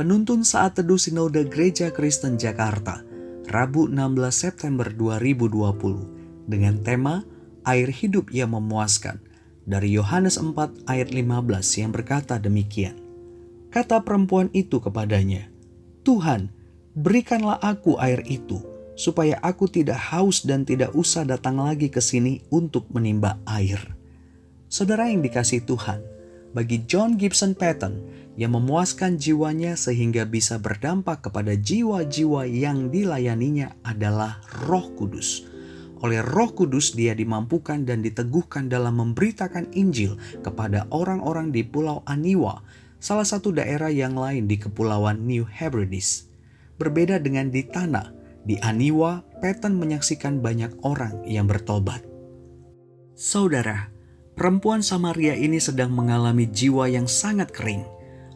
Penuntun Saat Teduh Sinode Gereja Kristen Jakarta, Rabu 16 September 2020, dengan tema Air Hidup yang Memuaskan, dari Yohanes 4 ayat 15 yang berkata demikian. Kata perempuan itu kepadanya, "Tuhan, berikanlah aku air itu, supaya aku tidak haus dan tidak usah datang lagi ke sini untuk menimba air." Saudara yang dikasihi Tuhan, bagi John Gibson Paton yang memuaskan jiwanya sehingga bisa berdampak kepada jiwa-jiwa yang dilayaninya adalah Roh Kudus. Oleh Roh Kudus dia dimampukan dan diteguhkan dalam memberitakan Injil kepada orang-orang di Pulau Aniwa, salah satu daerah yang lain di Kepulauan New Hebrides. Berbeda dengan di Tanna, di Aniwa, Paton menyaksikan banyak orang yang bertobat. Saudara, perempuan Samaria ini sedang mengalami jiwa yang sangat kering.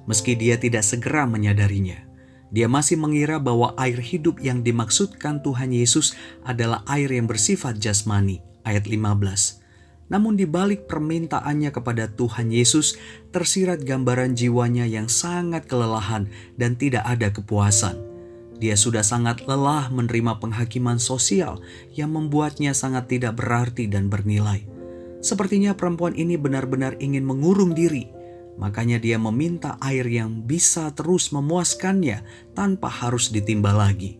Meski dia tidak segera menyadarinya, dia masih mengira bahwa air hidup yang dimaksudkan Tuhan Yesus adalah air yang bersifat jasmani, ayat 15. Namun di balik permintaannya kepada Tuhan Yesus, tersirat gambaran jiwanya yang sangat kelelahan dan tidak ada kepuasan. Dia sudah sangat lelah menerima penghakiman sosial yang membuatnya sangat tidak berarti dan bernilai. Sepertinya perempuan ini benar-benar ingin mengurung diri. Makanya dia meminta air yang bisa terus memuaskannya tanpa harus ditimba lagi.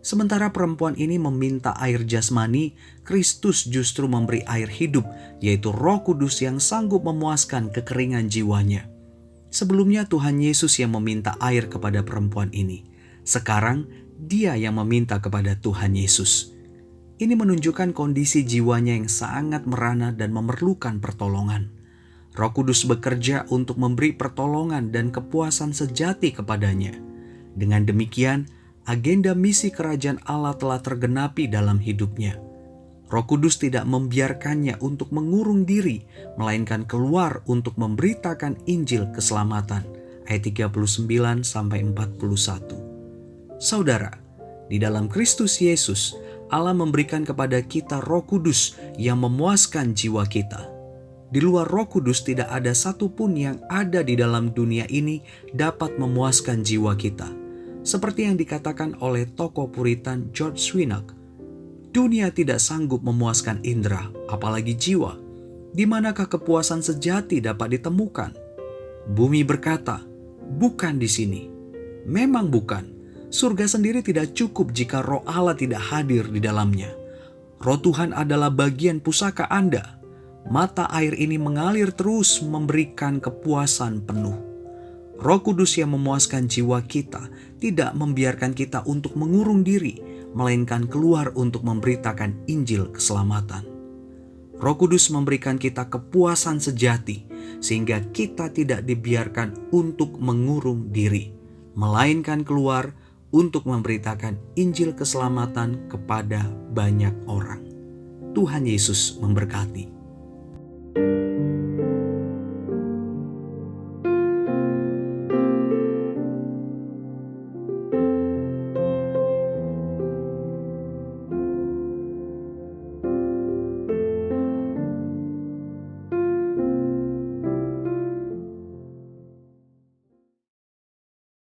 Sementara perempuan ini meminta air jasmani, Kristus justru memberi air hidup, yaitu Roh Kudus yang sanggup memuaskan kekeringan jiwanya. Sebelumnya Tuhan Yesus yang meminta air kepada perempuan ini. Sekarang dia yang meminta kepada Tuhan Yesus. Ini menunjukkan kondisi jiwanya yang sangat merana dan memerlukan pertolongan. Roh Kudus bekerja untuk memberi pertolongan dan kepuasan sejati kepadanya. Dengan demikian, agenda misi kerajaan Allah telah tergenapi dalam hidupnya. Roh Kudus tidak membiarkannya untuk mengurung diri, melainkan keluar untuk memberitakan Injil keselamatan. Ayat 39-41. Saudara, di dalam Kristus Yesus, Allah memberikan kepada kita Roh Kudus yang memuaskan jiwa kita. Di luar Roh Kudus tidak ada satupun yang ada di dalam dunia ini dapat memuaskan jiwa kita. Seperti yang dikatakan oleh tokoh Puritan George Swinnock, dunia tidak sanggup memuaskan indera, apalagi jiwa. Di manakah kepuasan sejati dapat ditemukan? Bumi berkata, bukan di sini. Memang bukan. Surga sendiri tidak cukup jika Roh Allah tidak hadir di dalamnya. Roh Tuhan adalah bagian pusaka Anda. Mata air ini mengalir terus memberikan kepuasan penuh. Roh Kudus yang memuaskan jiwa kita tidak membiarkan kita untuk mengurung diri, melainkan keluar untuk memberitakan Injil keselamatan. Roh Kudus memberikan kita kepuasan sejati, sehingga kita tidak dibiarkan untuk mengurung diri, melainkan keluar untuk memberitakan Injil keselamatan kepada banyak orang. Tuhan Yesus memberkati.